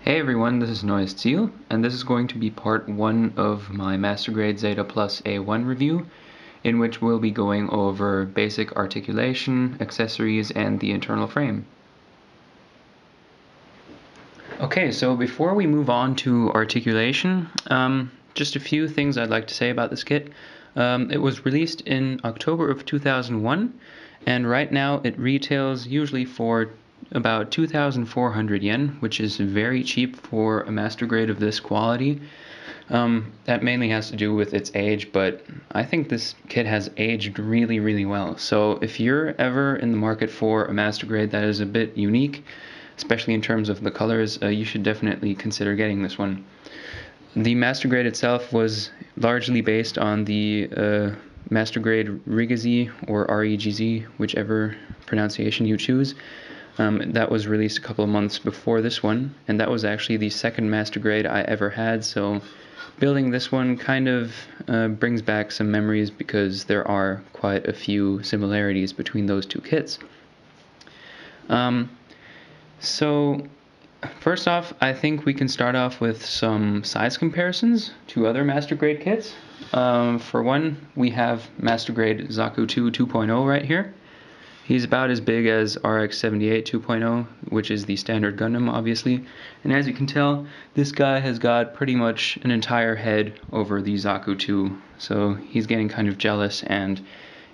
Hey everyone, this is Noise Seal, and this is going to be part 1 of my Master Grade Zeta Plus A1 review, in which we'll be going over basic articulation, accessories, and the internal frame. Okay, so before we move on to articulation, just a few things I'd like to say about this kit. It was released in October of 2001, and right now it retails usually for about 2,400 yen, which is very cheap for a master grade of this quality. That mainly has to do with its age, but I think this kit has aged really well. So if you're ever in the market for a master grade that is a bit unique, especially in terms of the colors, you should definitely consider getting this one. The master grade itself was largely based on the master grade Rigz or REGZ, whichever pronunciation you choose. That was released a couple of months before this one, and that was actually the second master grade I ever had, so building this one kind of brings back some memories because there are quite a few similarities between those two kits. So first off, I think we can start off with some size comparisons to other master grade kits. For one, we have master grade Zaku 2 2.0 right here. He's about as big as RX-78 2.0, which is the standard Gundam, obviously. And as you can tell, this guy has got pretty much an entire head over the Zaku 2, so he's getting kind of jealous. And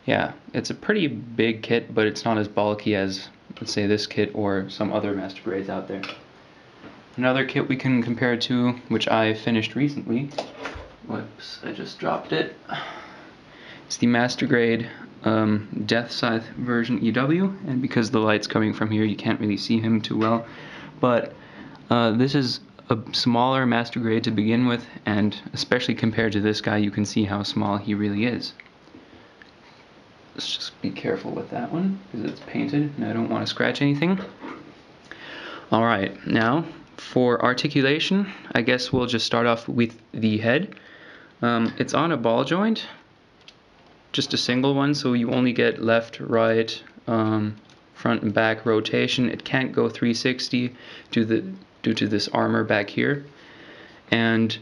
yeah, it's a pretty big kit, but it's not as bulky as, let's say, this kit or some other master grades out there. Another kit we can compare it to, which I finished recently. Whoops, I just dropped it. It's the master grade Death Scythe version EW, and because the light's coming from here you can't really see him too well, but this is a smaller master grade to begin with, and especially compared to this guy you can see how small he really is. Let's just be careful with that one because it's painted and I don't want to scratch anything. Alright, now for articulation, I guess we'll just start off with the head. It's on a ball joint, just a single one, so you only get left, right, front and back rotation. It can't go 360 due to this armor back here. And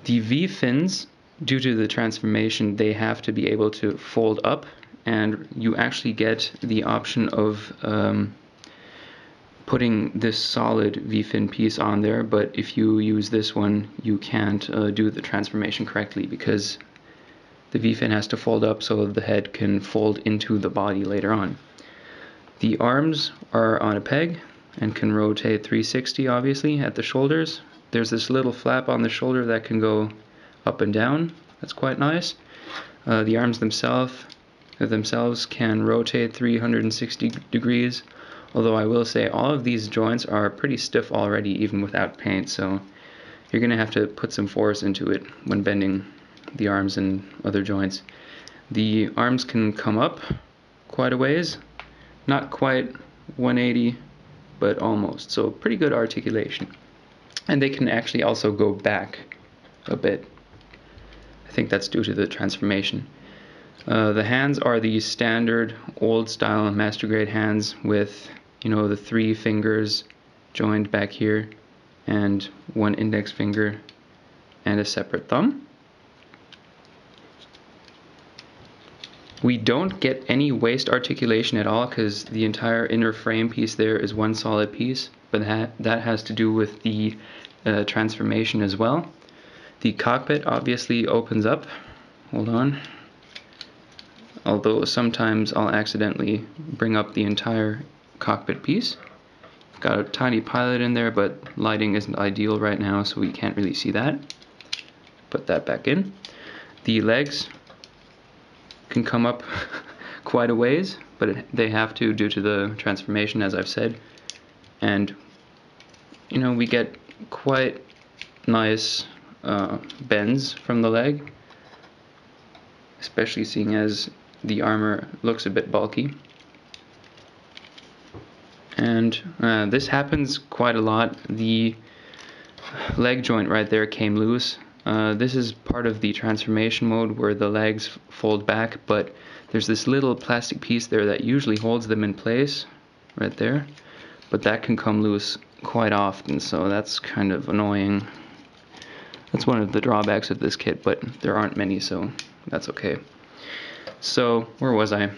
the V-fins, due to the transformation, they have to be able to fold up, and you actually get the option of putting this solid V-fin piece on there, but if you use this one you can't do the transformation correctly because the V-fin has to fold up so the head can fold into the body later on. The arms are on a peg and can rotate 360 obviously at the shoulders. There's this little flap on the shoulder that can go up and down. That's quite nice. The arms themselves can rotate 360 degrees, although I will say all of these joints are pretty stiff already even without paint, so you're going to have to put some force into it when bending the arms and other joints. The arms can come up quite a ways, not quite 180, but almost, so pretty good articulation. And they can actually also go back a bit. I think that's due to the transformation. The hands are the standard old style master grade hands with, you know, the 3 fingers joined back here and 1 index finger and a separate thumb. We don't get any waist articulation at all because the entire inner frame piece there is one solid piece, but that has to do with the transformation as well. The cockpit obviously opens up. Hold on. Although sometimes I'll accidentally bring up the entire cockpit piece. Got a tiny pilot in there, but lighting isn't ideal right now, so we can't really see that. Put that back in. The legs can come up quite a ways, but they have to due to the transformation, as I've said. And you know, we get quite nice bends from the leg, especially seeing as the armor looks a bit bulky. And this happens quite a lot. The leg joint right there came loose. This is part of the transformation mode where the legs fold back, but there's this little plastic piece there that usually holds them in place right there, but that can come loose quite often, so that's kind of annoying. That's one of the drawbacks of this kit, but there aren't many, so that's okay. So, where was I?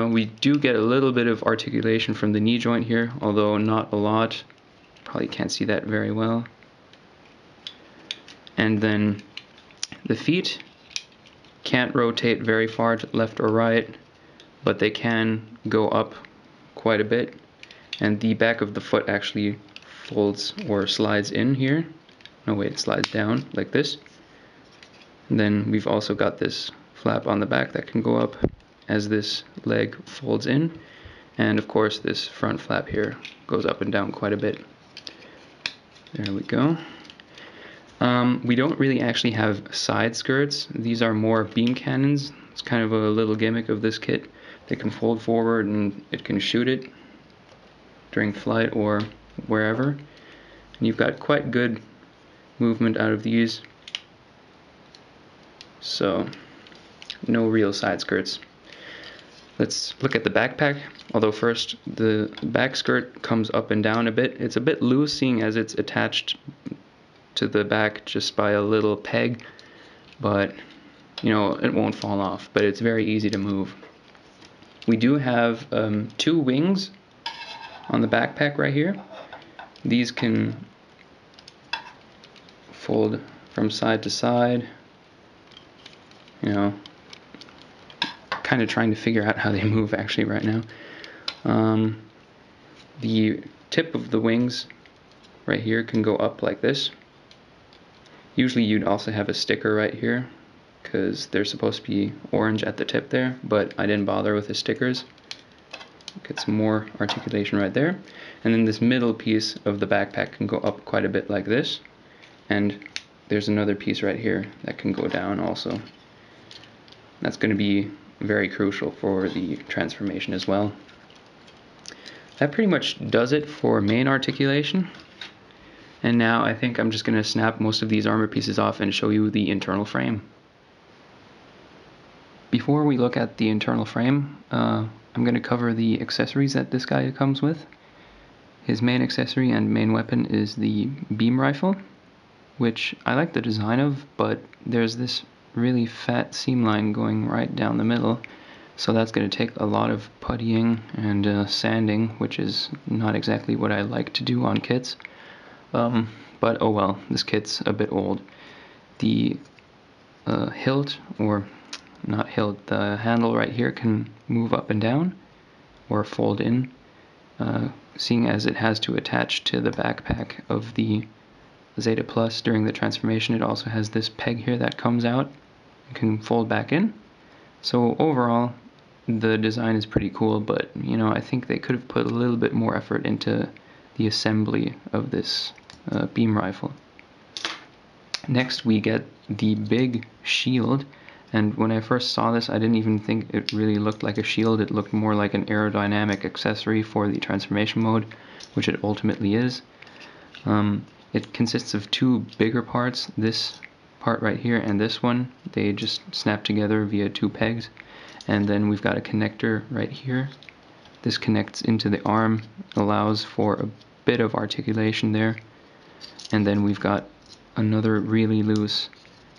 We do get a little bit of articulation from the knee joint here, although not a lot. Probably can't see that very well. And then the feet can't rotate very far to left or right, but they can go up quite a bit. And the back of the foot actually folds or slides in here. No, wait, it slides down like this. And then we've also got this flap on the back that can go up as this leg folds in. And of course this front flap here goes up and down quite a bit. There we go. We don't really actually have side skirts. These are more beam cannons. It's kind of a little gimmick of this kit. They can fold forward and it can shoot it during flight or wherever. And you've got quite good movement out of these. So, no real side skirts. Let's look at the backpack. Although first, the back skirt comes up and down a bit. It's a bit loose, seeing as it's attached to the back just by a little peg, but you know, it won't fall off, but it's very easy to move. We do have 2 wings on the backpack right here. These can fold from side to side. You know, kind of trying to figure out how they move actually right now. The tip of the wings right here can go up like this. Usually you'd also have a sticker right here because they're supposed to be orange at the tip there, but I didn't bother with the stickers. Get some more articulation right there. And then this middle piece of the backpack can go up quite a bit like this. And there's another piece right here that can go down also. That's going to be very crucial for the transformation as well. That pretty much does it for main articulation. And now I think I'm just going to snap most of these armor pieces off and show you the internal frame. Before we look at the internal frame, I'm going to cover the accessories that this guy comes with. His main accessory and main weapon is the beam rifle, which I like the design of, but there's this really fat seam line going right down the middle, so that's going to take a lot of puttying and sanding, which is not exactly what I like to do on kits. But oh well, this kit's a bit old. The hilt, or not hilt, the handle right here can move up and down or fold in, seeing as it has to attach to the backpack of the Zeta Plus during the transformation. It also has this peg here that comes out and can fold back in. So overall, the design is pretty cool, but you know, I think they could have put a little bit more effort into the assembly of this beam rifle. Next we get the big shield, and when I first saw this I didn't even think it really looked like a shield. It looked more like an aerodynamic accessory for the transformation mode, which it ultimately is. It consists of 2 bigger parts, this part right here and this one. They just snap together via 2 pegs, and then we've got a connector right here. This connects into the arm, allows for a bit of articulation there, and then we've got another really loose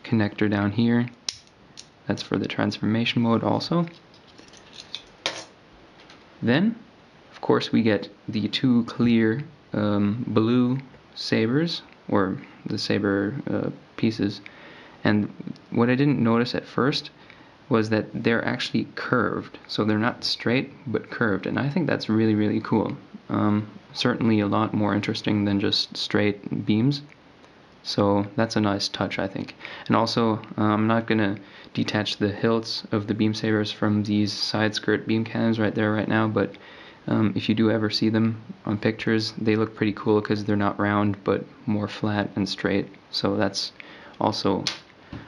connector down here. That's for the transformation mode also. Then, of course, we get the 2 clear blue sabers, or the saber pieces. And what I didn't notice at first was that they're actually curved. So they're not straight, but curved. And I think that's really, really cool. Certainly a lot more interesting than just straight beams. So that's a nice touch, I think. And also, I'm not going to detach the hilts of the beam sabers from these side skirt beam cannons right there right now, but if you do ever see them on pictures, they look pretty cool because they're not round but more flat and straight. So that's also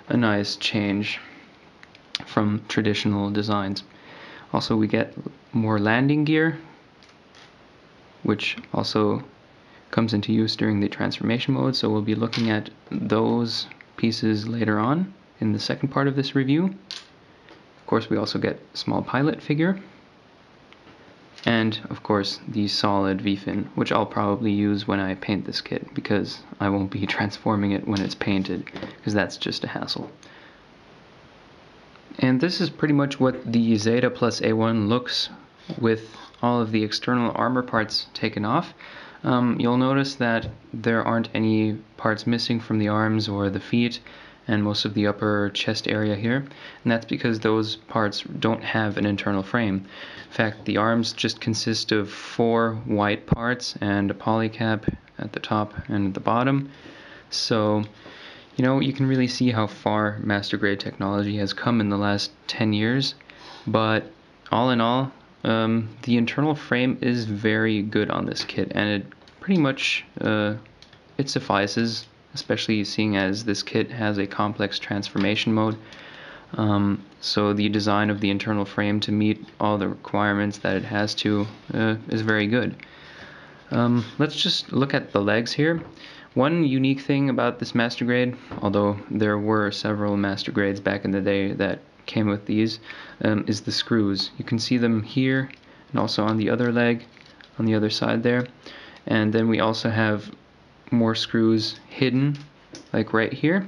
a nice change from traditional designs. Also, we get more landing gear, which also comes into use during the transformation mode, so we'll be looking at those pieces later on in the second part of this review. Of course, we also get a small pilot figure, And of course the solid V-fin, which I'll probably use when I paint this kit, because I won't be transforming it when it's painted, because that's just a hassle. And this is pretty much what the Zeta plus A1 looks with all of the external armor parts taken off. You'll notice that there aren't any parts missing from the arms or the feet and most of the upper chest area here, and that's because those parts don't have an internal frame. In fact, the arms just consist of 4 white parts and a polycap at the top and at the bottom. So, you know, you can really see how far master grade technology has come in the last 10 years, but all in all, the internal frame is very good on this kit, and it pretty much it suffices, especially seeing as this kit has a complex transformation mode. So the design of the internal frame to meet all the requirements that it has to is very good. Let's just look at the legs here. One unique thing about this master grade, although there were several master grades back in the day that came with these, is the screws. You can see them here and also on the other leg, on the other side there. And then we also have more screws hidden, like right here.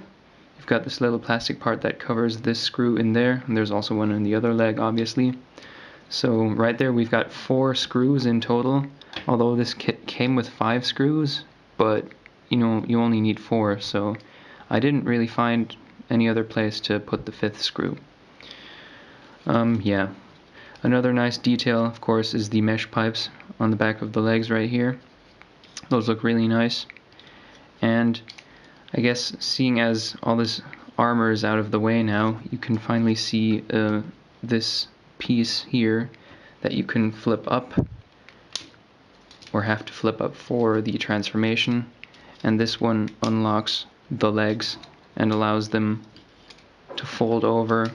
You've got this little plastic part that covers this screw in there, and there's also one on the other leg, obviously. So right there we've got 4 screws in total, although this kit came with 5 screws, but you know, you only need 4, so I didn't really find any other place to put the 5th screw. Yeah. Another nice detail, of course, is the mesh pipes on the back of the legs right here. Those look really nice. And I guess seeing as all this armor is out of the way now, you can finally see this piece here that you can flip up, or have to flip up for the transformation, and this one unlocks the legs and allows them to fold over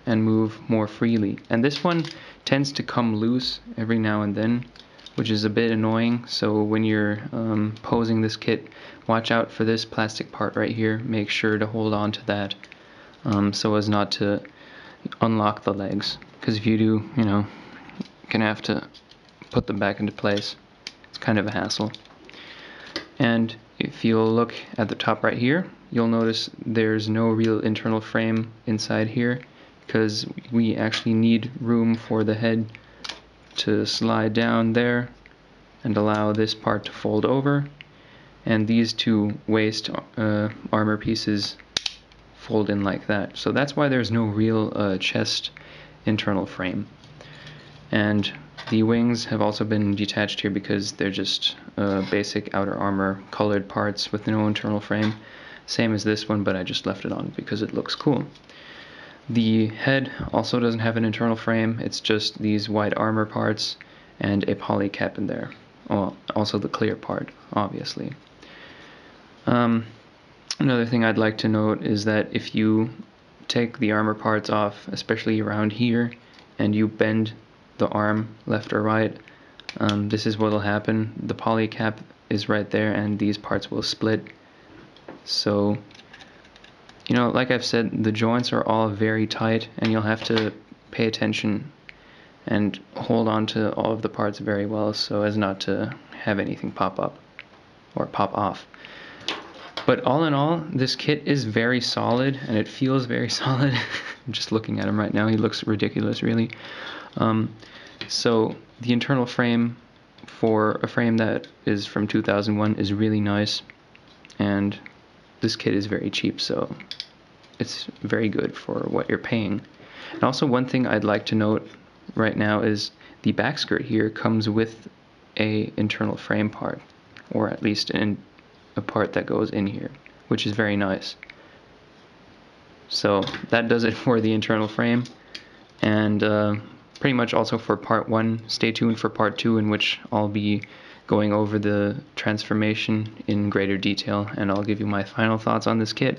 and move more freely. And this one tends to come loose every now and then, which is a bit annoying, so when you're posing this kit, watch out for this plastic part right here. Make sure to hold on to that so as not to unlock the legs, because if you do, you know, you're gonna have to put them back into place. It's kind of a hassle. And if you'll look at the top right here, you'll notice there's no real internal frame inside here, because we actually need room for the head to slide down there and allow this part to fold over, and these 2 waist armor pieces fold in like that. So that's why there's no real chest internal frame. And the wings have also been detached here because they're just basic outer armor colored parts with no internal frame. Same as this one, but I just left it on because it looks cool. The head also doesn't have an internal frame, it's just these white armor parts and a poly cap in there. Well, also the clear part, obviously. Another thing I'd like to note is that if you take the armor parts off, especially around here, and you bend the arm left or right, this is what will happen. The poly cap is right there and these parts will split. So, you know, like I've said, the joints are all very tight, and you'll have to pay attention and hold on to all of the parts very well so as not to have anything pop up or pop off. But all in all, this kit is very solid, and it feels very solid. I'm just looking at him right now, he looks ridiculous, really. So the internal frame for a frame that is from 2001 is really nice, and this kit is very cheap, so it's very good for what you're paying. And also, one thing I'd like to note right now is the back skirt here comes with a internal frame part, or at least a part that goes in here, which is very nice. So that does it for the internal frame, and pretty much also for part 1. Stay tuned for part 2, in which I'll be going over the transformation in greater detail, and I'll give you my final thoughts on this kit.